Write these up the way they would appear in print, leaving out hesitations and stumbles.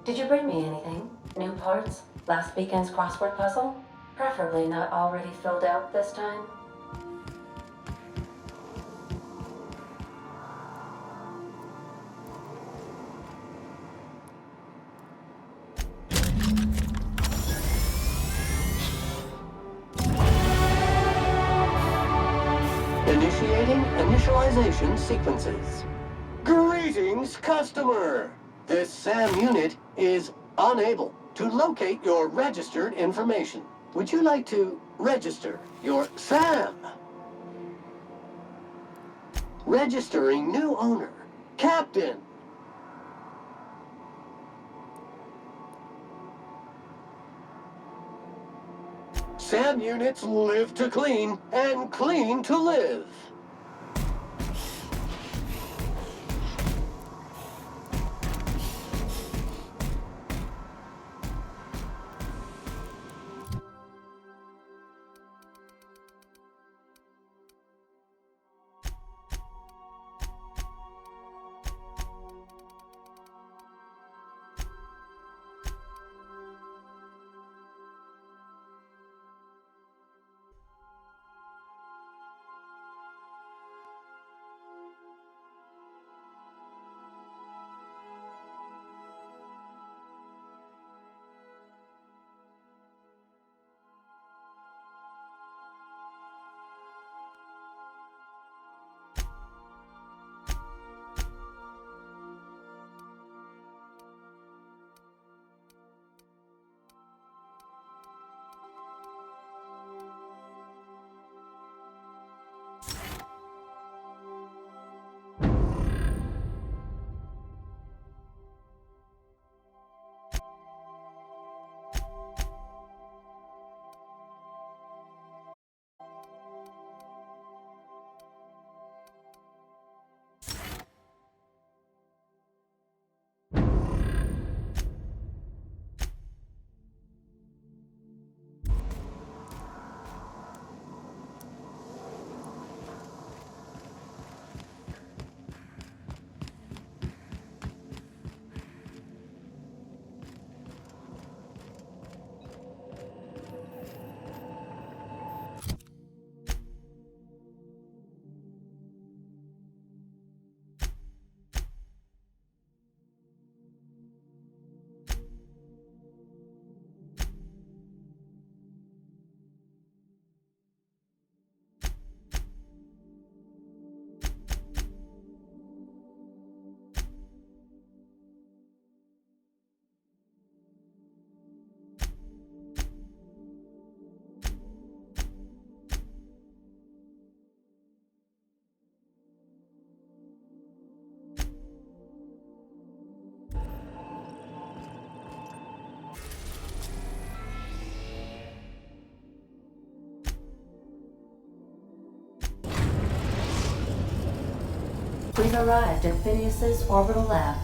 Did you bring me anything? New parts? Last weekend's crossword puzzle? Preferably not already filled out this time. Initiating initialization sequences. Greetings, customer! This SAM unit is unable to locate your registered information. Would you like to register your SAM? Registering new owner, Captain. SAM units live to clean and clean to live. We've arrived at Phineas's orbital lab.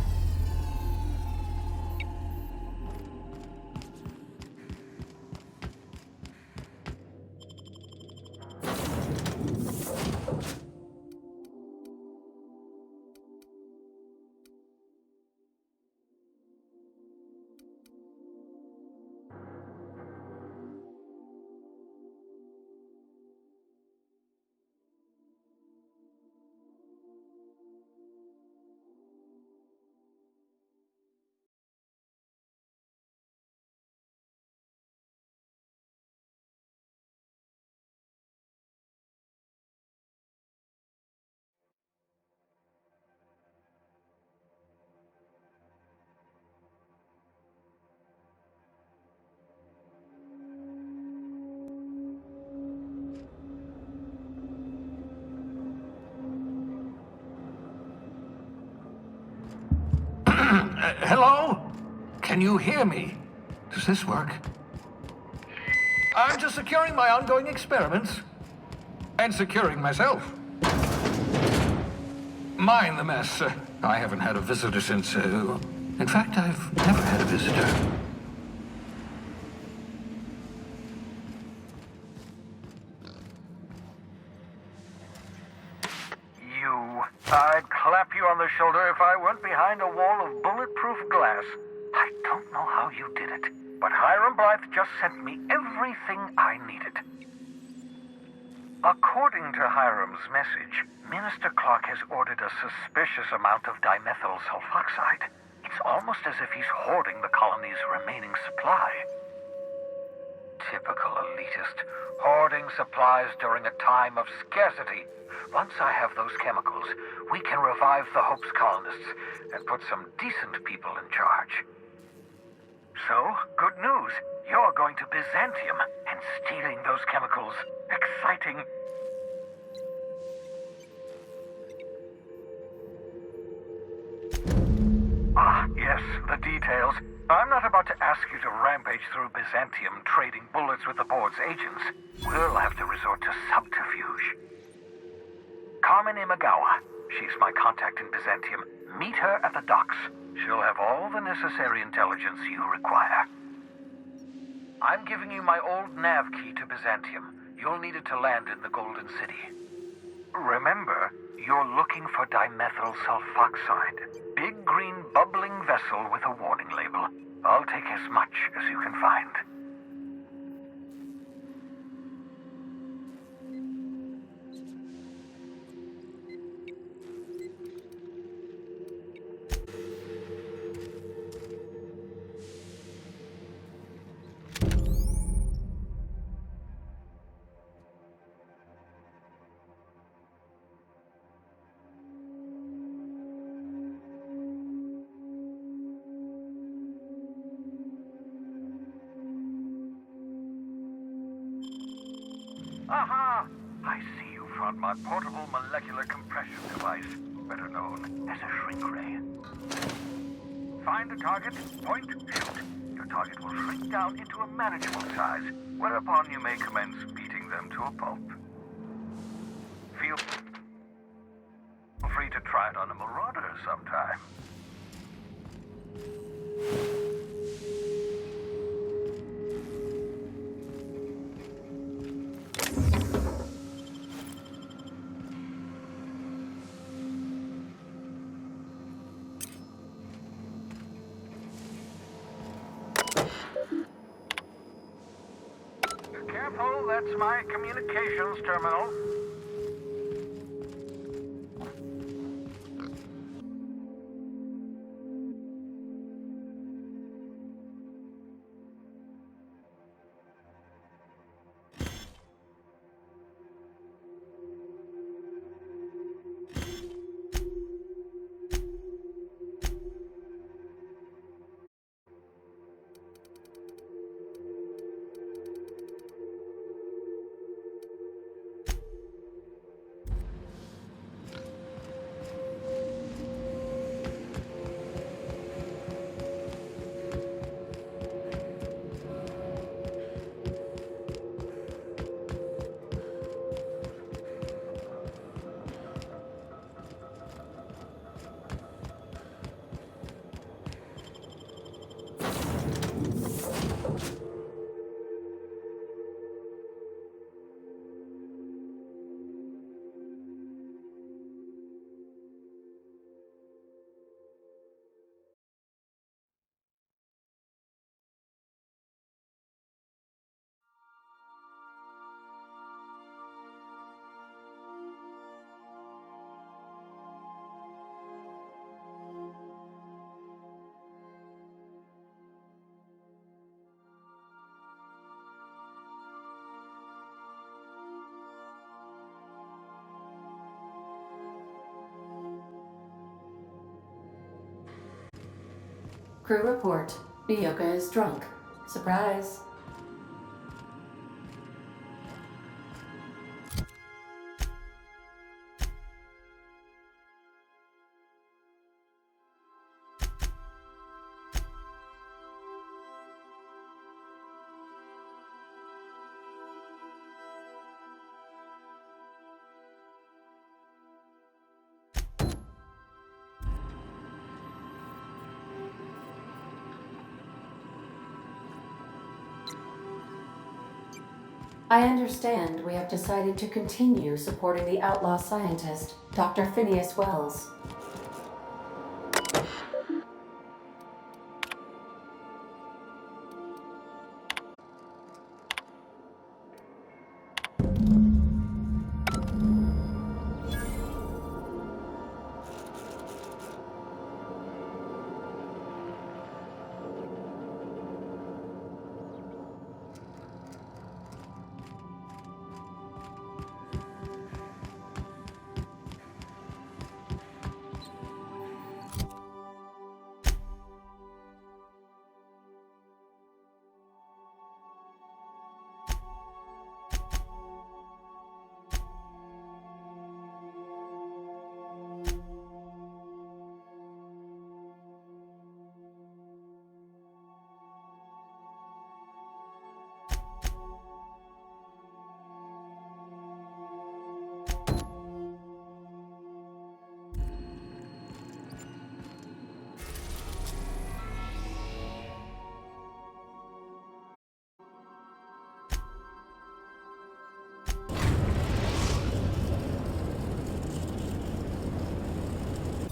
Hello? Can you hear me? Does this work? I'm just securing my ongoing experiments. And securing myself. Mind the mess. I haven't had a visitor since... in fact, I've never had a visitor. I'd clap you on the shoulder if I weren't behind a wall of bulletproof glass. I don't know how you did it, but Hiram Blythe just sent me everything I needed. According to Hiram's message, Minister Clark has ordered a suspicious amount of dimethyl sulfoxide. It's almost as if he's hoarding the colony's remaining supply. Typical elitist, hoarding supplies during a time of scarcity. Once I have those chemicals, we can revive the Hope's colonists and put some decent people in charge. So, good news. You're going to Byzantium and stealing those chemicals. Exciting. Ah, yes, the details. I'm not about to ask you to rampage through Byzantium trading bullets with the board's agents. We'll have to resort to subterfuge. Carmen Imagawa. She's my contact in Byzantium. Meet her at the docks. She'll have all the necessary intelligence you require. I'm giving you my old nav key to Byzantium. You'll need it to land in the Golden City. Remember, you're looking for dimethyl sulfoxide. Big green bubbling vessel with a warning label. I'll take as much as you can find. Aha! I see you found my portable molecular compression device, better known as a shrink ray. Find the target, point, shoot. Your target will shrink down into a manageable size, whereupon you may commence beating them to a pulp. Feel free to try it on a marauder sometime. Careful, that's my communications terminal. Crew report. Bioka is drunk. Surprise. I understand we have decided to continue supporting the outlaw scientist, Dr. Phineas Wells.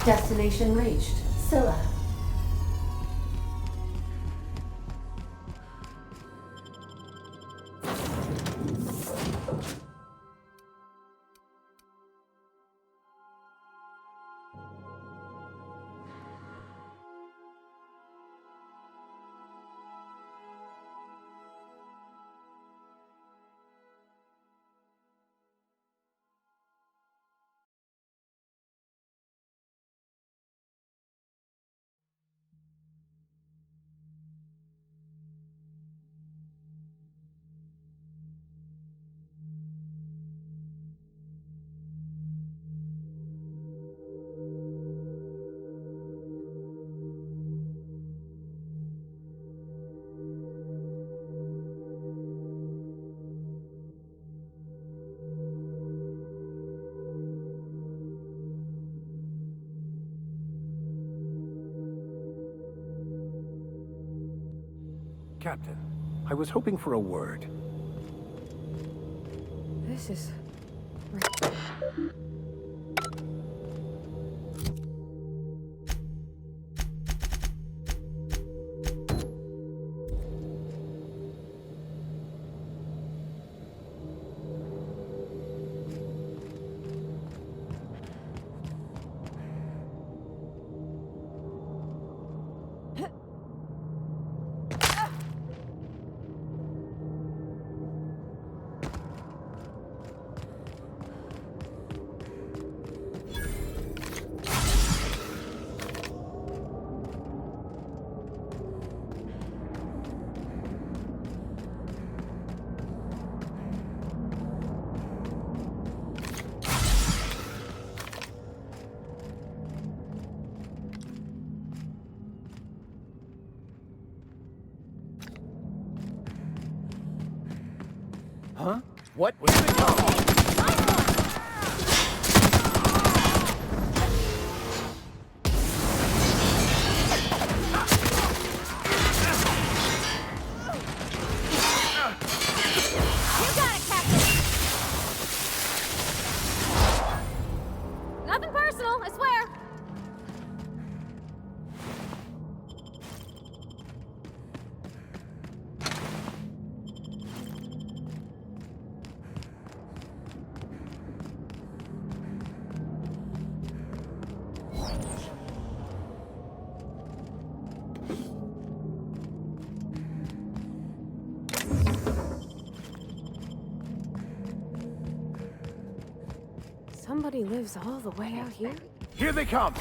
Destination reached. Scylla. Captain, I was hoping for a word. This is... Huh? What was it? You got it, Captain! Nothing personal, I swear. Somebody lives all the way out here? Here they come!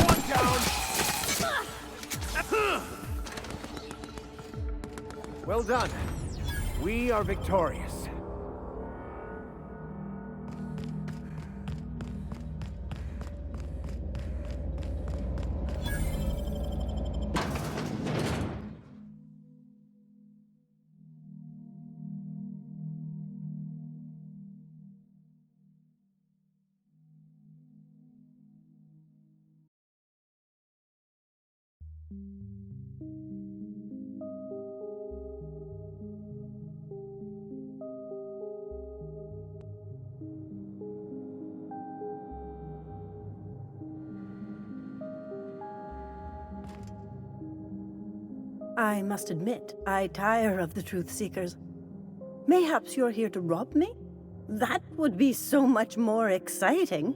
One down! Well done. We are victorious. I must admit, I tire of the truth seekers. Mayhaps you're here to rob me? That would be so much more exciting.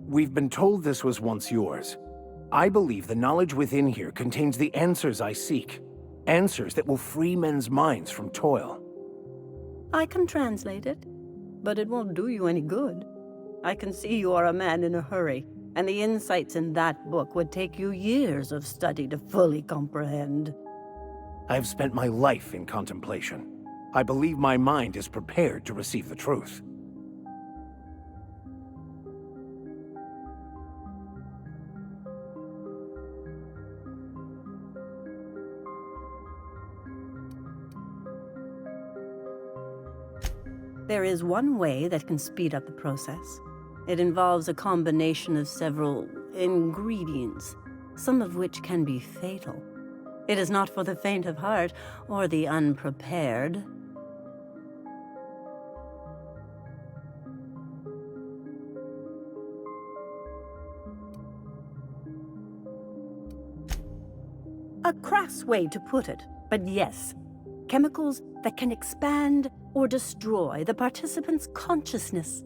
We've been told this was once yours. I believe the knowledge within here contains the answers I seek. Answers that will free men's minds from toil. I can translate it, but it won't do you any good. I can see you are a man in a hurry, and the insights in that book would take you years of study to fully comprehend. I have spent my life in contemplation. I believe my mind is prepared to receive the truth. There is one way that can speed up the process. It involves a combination of several ingredients, some of which can be fatal. It is not for the faint of heart or the unprepared. A crass way to put it, but yes, chemicals that can expand or destroy the participant's consciousness.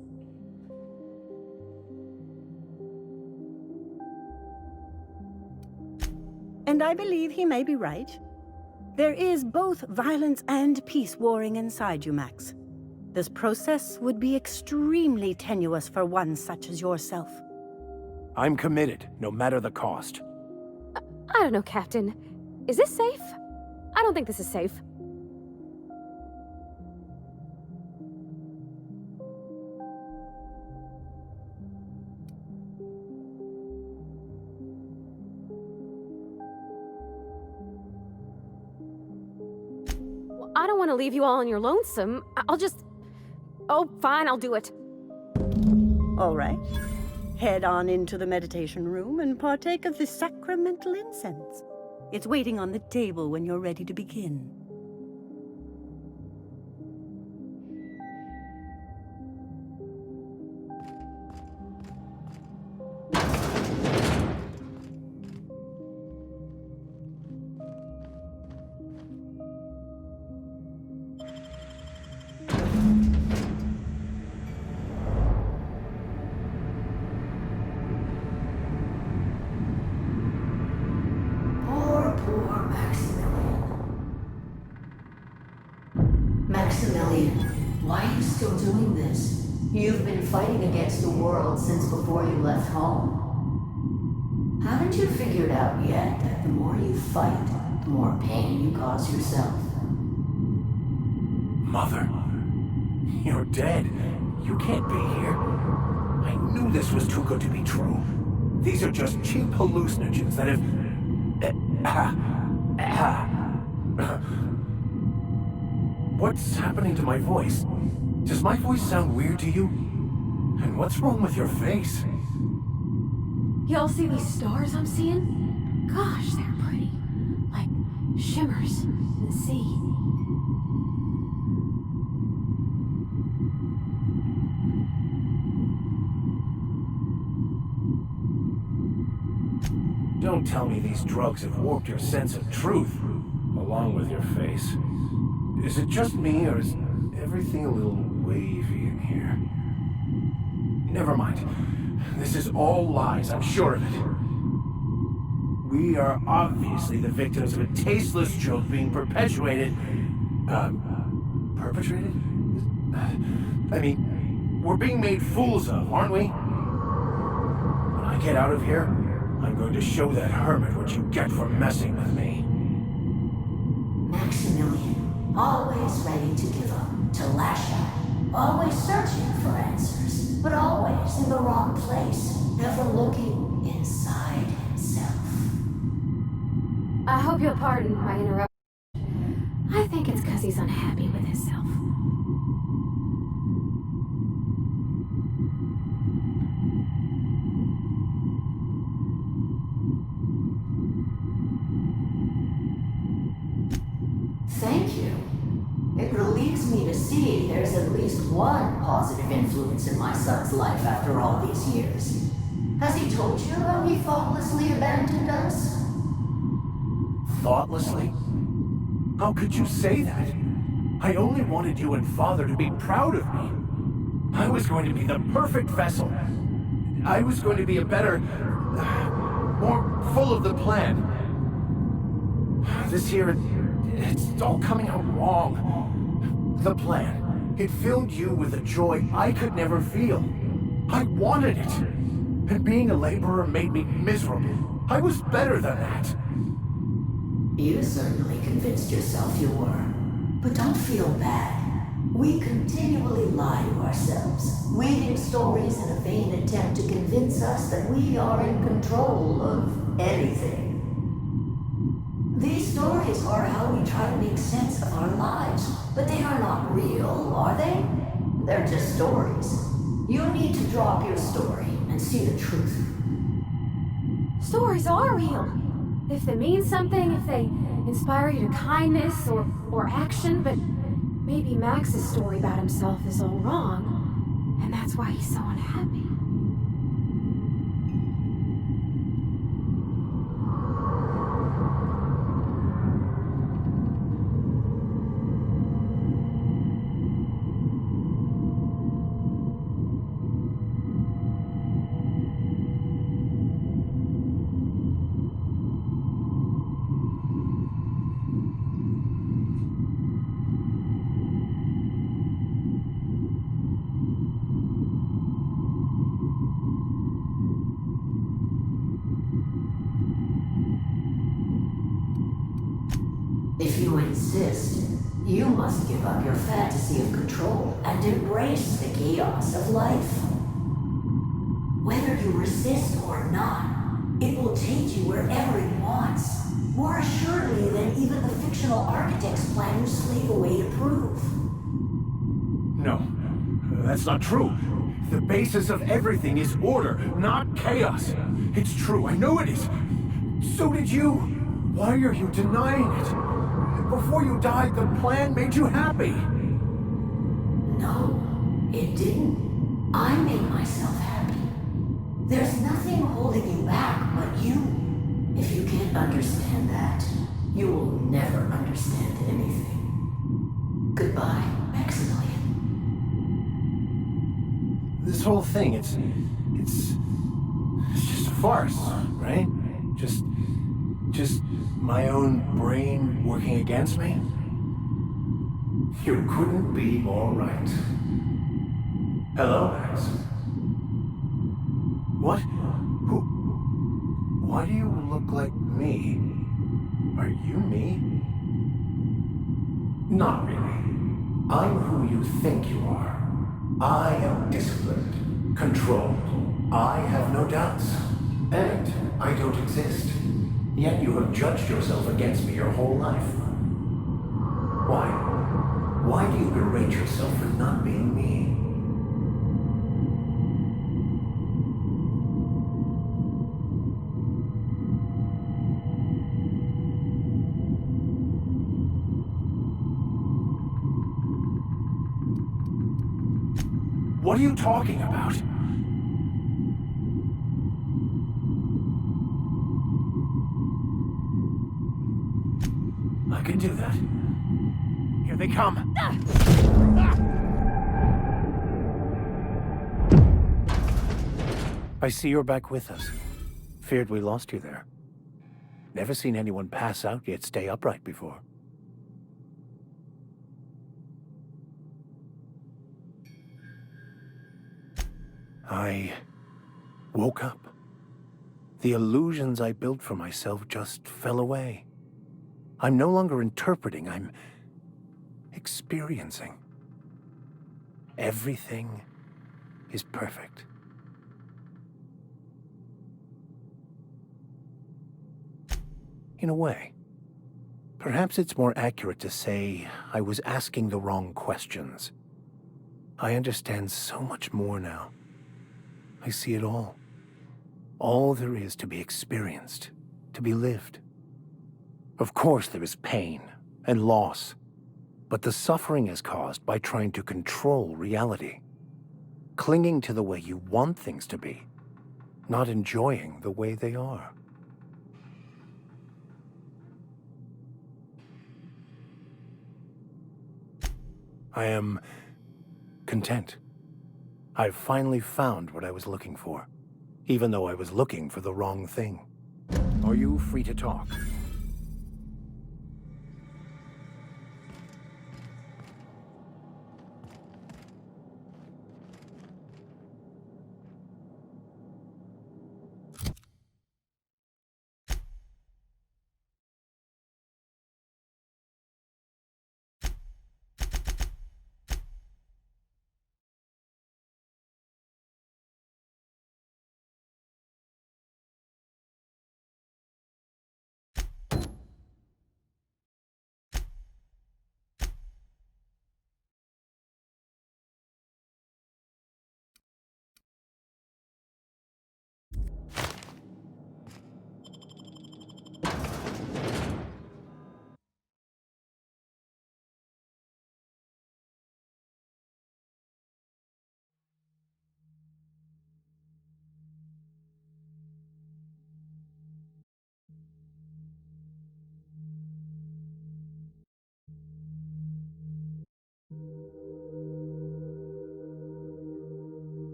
And I believe he may be right. There is both violence and peace warring inside you, Max. This process would be extremely tenuous for one such as yourself. I'm committed, no matter the cost. I don't know, Captain. Is this safe? I don't think this is safe. Well, I don't want to leave you all on your lonesome. I'll just... Oh, fine, I'll do it. All right. Head on into the meditation room and partake of the sacramental incense. It's waiting on the table when you're ready to begin. Poor Maximilian, why are you still doing this? You've been fighting against the world since before you left home. Haven't you figured out yet that the more you fight, the more pain you cause yourself? Mother, you're dead. You can't be here. I knew this was too good to be true. These are just cheap hallucinogens that have... What's happening to my voice? Does my voice sound weird to you? And what's wrong with your face? Y'all see these stars I'm seeing? Gosh, they're pretty. Like shimmers in the sea. Don't tell me these drugs have warped your sense of truth, along with your face. Is it just me, or is everything a little wavy in here? Never mind. This is all lies, I'm sure of it. We are obviously the victims of a tasteless joke being perpetuated... perpetrated? I mean, we're being made fools of, aren't we? When I get out of here, I'm going to show that hermit what you get for messing with me. Maximilian, always ready to give up, to lash out, always searching for answers, but always in the wrong place, never looking inside himself. I hope you'll pardon my interruption. I think it's because he's unhappy with himself. Thank you. It relieves me to see there's at least one positive influence in my son's life after all these years. Has he told you how he thoughtlessly abandoned us? Thoughtlessly? How could you say that? I only wanted you and Father to be proud of me. I was going to be the perfect vessel. I was going to be a better... more full of the plan. This here, it's all coming out wrong. The plan, it filled you with a joy I could never feel. I wanted it. And being a laborer made me miserable. I was better than that. You certainly convinced yourself you were. But don't feel bad. We continually lie to ourselves, weaving stories in a vain attempt to convince us that we are in control of anything. These stories are how we try to make sense of our lives, but they are not real, are they? They're just stories. You need to drop your story and see the truth. Stories are real. If they mean something, if they inspire you to kindness or action, but maybe Max's story about himself is all wrong, and that's why he's so unhappy. If you insist, you must give up your fantasy of control and embrace the chaos of life. Whether you resist or not, it will take you wherever it wants, more assuredly than even the fictional architect's plan you slave away to prove. No, that's not true. The basis of everything is order, not chaos. It's true, I know it is. So did you. Why are you denying it? Before you died, the plan made you happy. No, it didn't. I made myself happy. There's nothing holding you back but you. If you can't understand that, you will never understand anything. Goodbye, Maximilian. This whole thing, it's just a farce, right? Just my own brain working against me? You couldn't be more right. Hello, Max. What? Who? Why do you look like me? Are you me? Not really. I'm who you think you are. I am disciplined, controlled. I have no doubts. And I don't exist. Yet you have judged yourself against me your whole life. Why? Why do you berate yourself for not being me? What are you talking about? I can do that. Here they come. I see you're back with us. Feared we lost you there. Never seen anyone pass out yet stay upright before. I woke up. The illusions I built for myself just fell away. I'm no longer interpreting, I'm experiencing. Everything is perfect. In a way. Perhaps it's more accurate to say I was asking the wrong questions. I understand so much more now. I see it all. All there is to be experienced, to be lived. Of course there is pain and loss, but the suffering is caused by trying to control reality, clinging to the way you want things to be, not enjoying the way they are. I am content. I've finally found what I was looking for, even though I was looking for the wrong thing. Are you free to talk?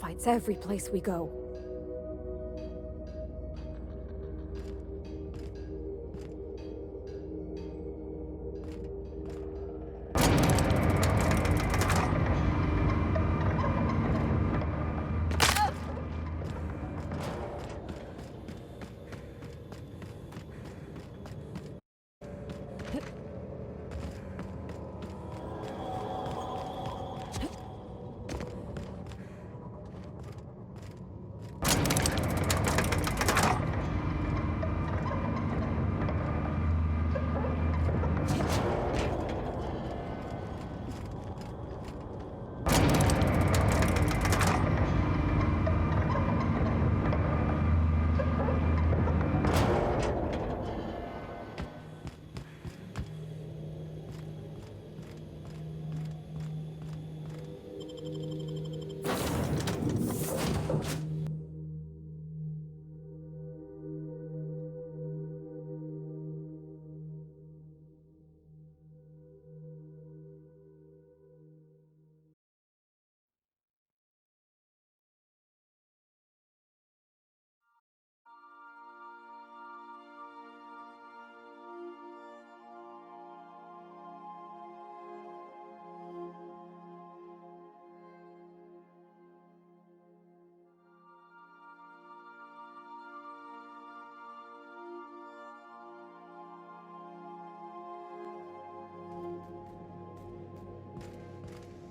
fights every place we go.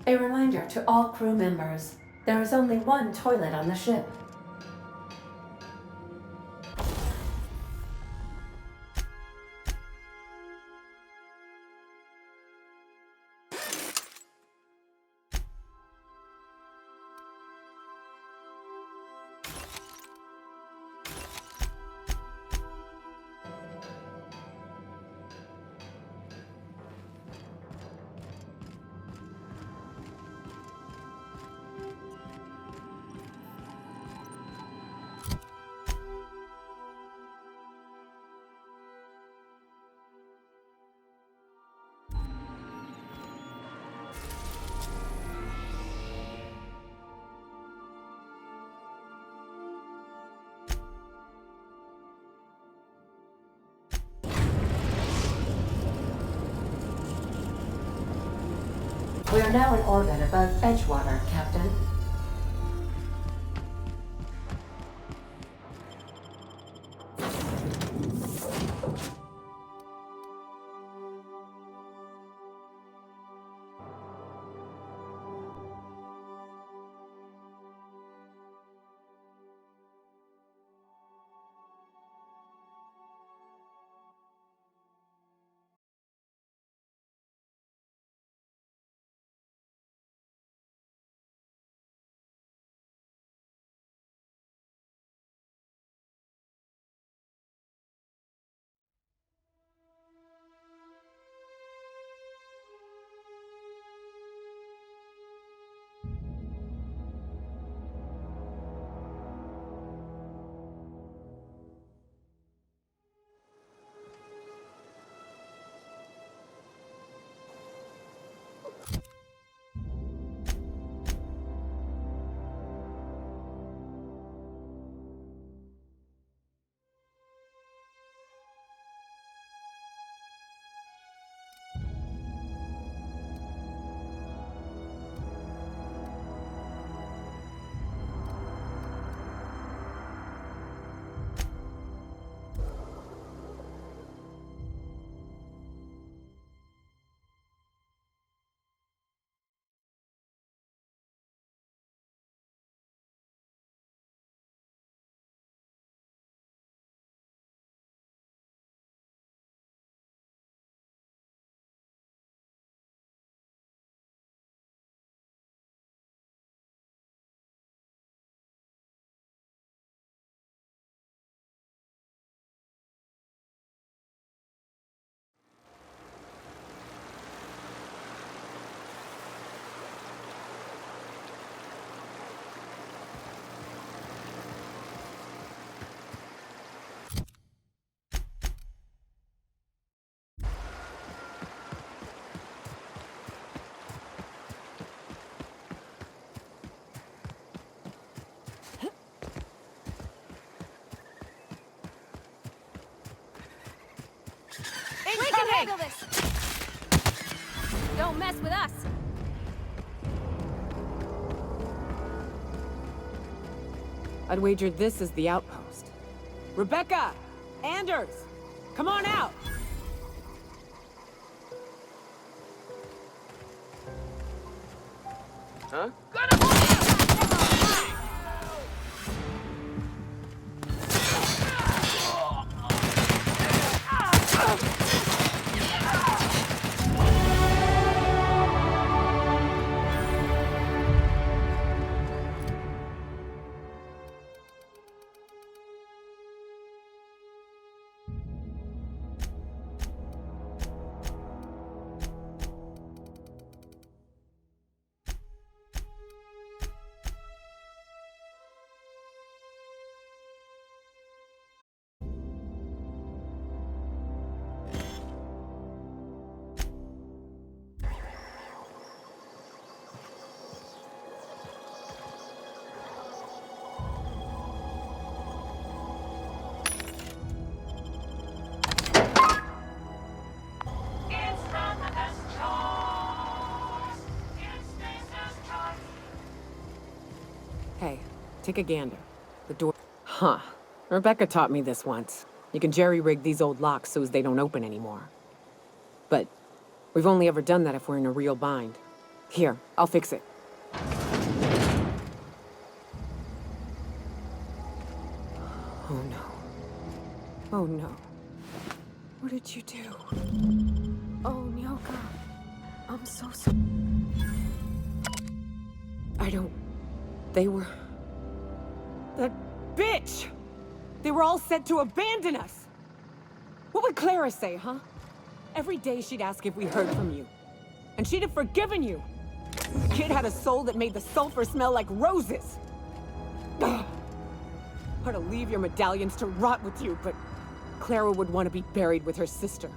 A reminder to all crew members, there is only one toilet on the ship. We are now in orbit above Edgewater, Captain. handle this! Don't mess with us! I'd wager this is the outpost. Rebecca! Anders! Come on out! Huh? Hey, take a gander. The door... Huh. Rebecca taught me this once. You can jerry-rig these old locks so as they don't open anymore. But we've only ever done that if we're in a real bind. Here, I'll fix it. Oh no. Oh no. What did you do? Oh, Nyoka. I'm so sorry. I don't... They were... That bitch! They were all set to abandon us! What would Clara say, huh? Every day she'd ask if we heard from you. And she'd have forgiven you! The kid had a soul that made the sulfur smell like roses! Ugh. Or to leave your medallions to rot with you, but Clara would want to be buried with her sister.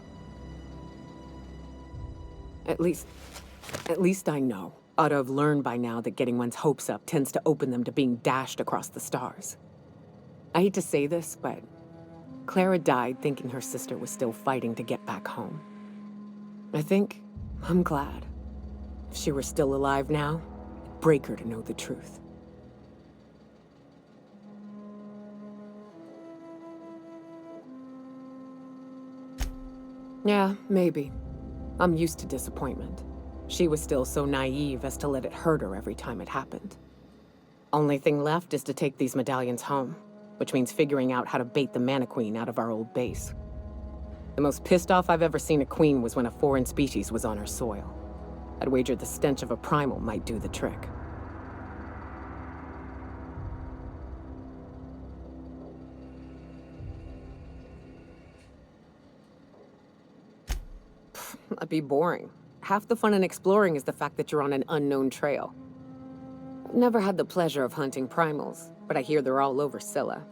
At least I know. Ought to have learned by now that getting one's hopes up tends to open them to being dashed across the stars. I hate to say this, but Clara died thinking her sister was still fighting to get back home. I think I'm glad. If she were still alive now, it'd break her to know the truth. Yeah, maybe. I'm used to disappointment. She was still so naive as to let it hurt her every time it happened. Only thing left is to take these medallions home, which means figuring out how to bait the Mana Queen out of our old base. The most pissed off I've ever seen a queen was when a foreign species was on her soil. I'd wager the stench of a primal might do the trick. That'd be boring. Half the fun in exploring is the fact that you're on an unknown trail. I've never had the pleasure of hunting primals, but I hear they're all over Scylla.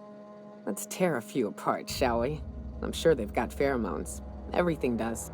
Let's tear a few apart, shall we? I'm sure they've got pheromones. Everything does.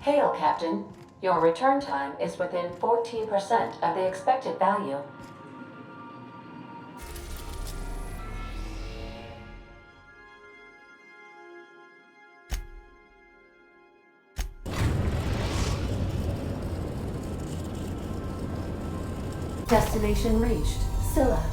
Hail, Captain. Your return time is within 14% of the expected value. Destination reached. Scylla.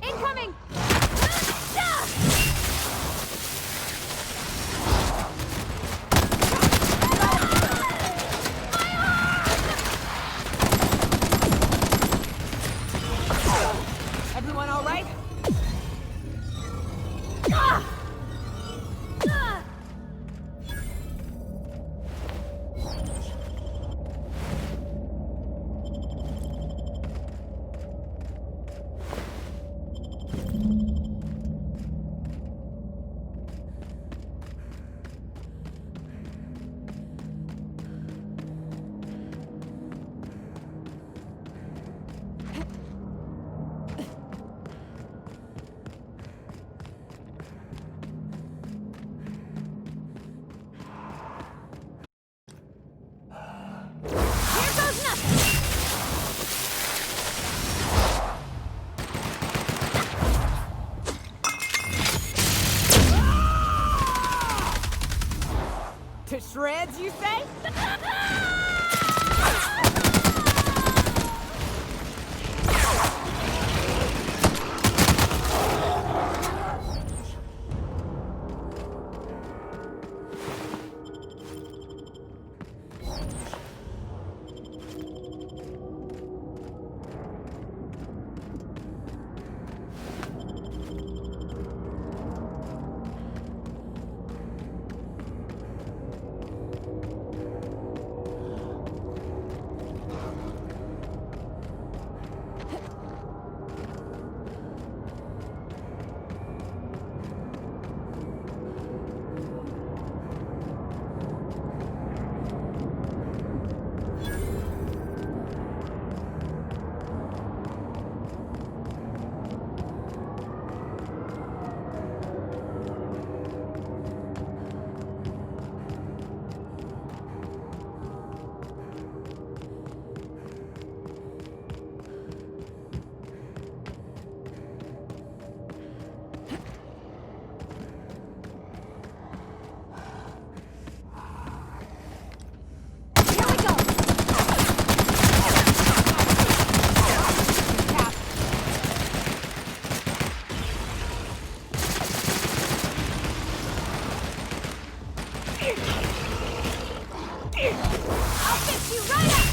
Incoming! Everyone all right? To shreds, you say? you right up!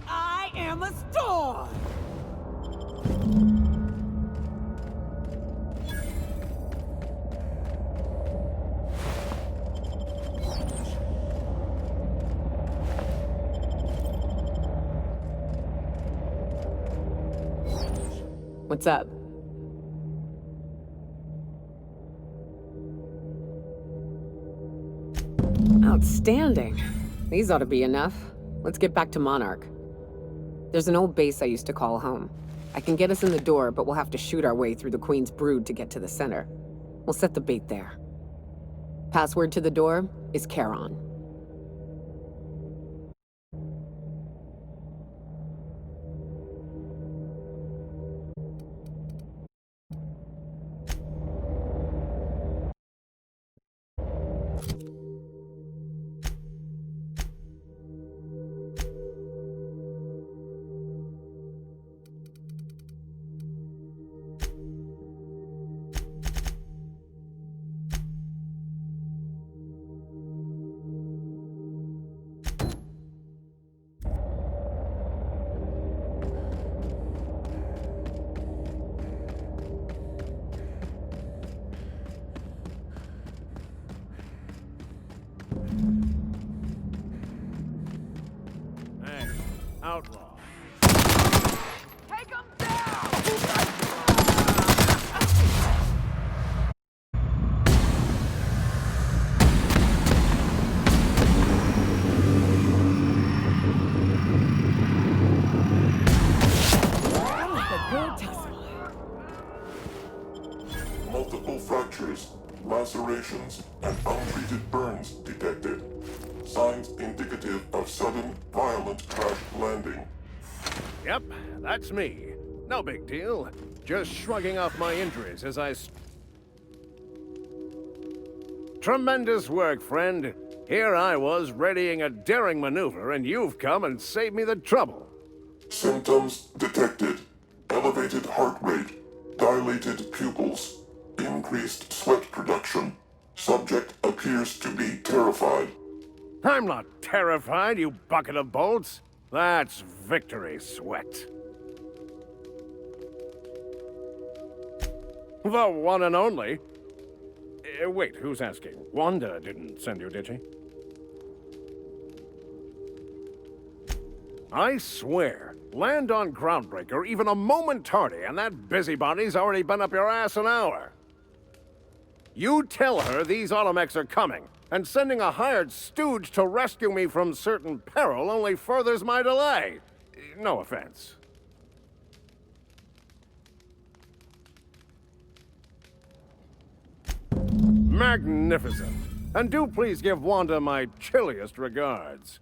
I am a storm! What's up? Outstanding. These ought to be enough. Let's get back to Monarch. There's an old base I used to call home. I can get us in the door, but we'll have to shoot our way through the Queen's brood to get to the center. We'll set the bait there. Password to the door is Charon. Hey, outlaw. Take him down! Multiple fractures, lacerations, and untreated burns detected. Signs indicative of sudden, violent crash landing. Yep, that's me. No big deal. Just shrugging off my injuries as I... Tremendous work, friend. Here I was readying a daring maneuver, and you've come and saved me the trouble. Symptoms detected. Elevated heart rate, dilated pupils, increased sweat production. Subject appears to be terrified. I'm not terrified, you bucket of bolts. That's victory sweat. The one and only. Wait, who's asking? Wanda didn't send you, did she? I swear, land on Groundbreaker even a moment tardy, and that busybody's already been up your ass an hour. You tell her these automechs are coming, and sending a hired stooge to rescue me from certain peril only furthers my delay. No offense. Magnificent. And do please give Wanda my chilliest regards.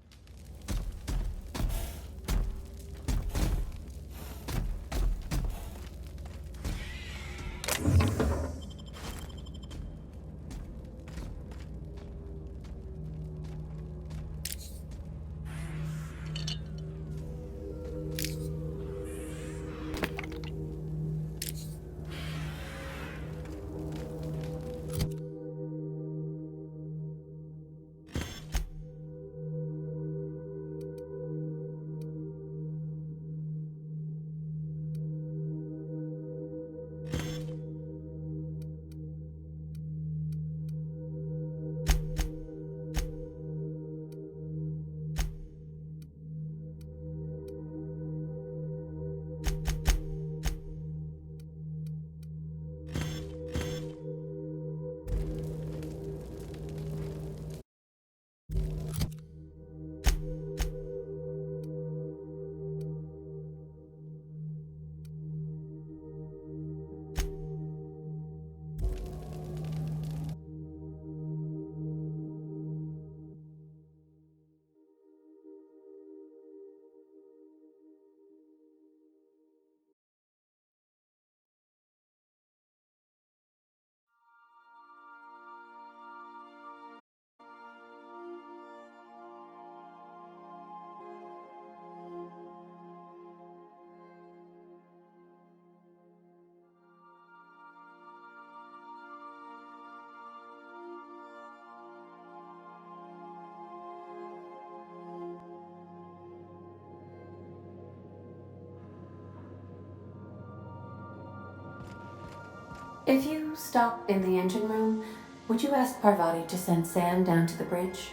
If you stop in the engine room, would you ask Parvati to send Sam down to the bridge?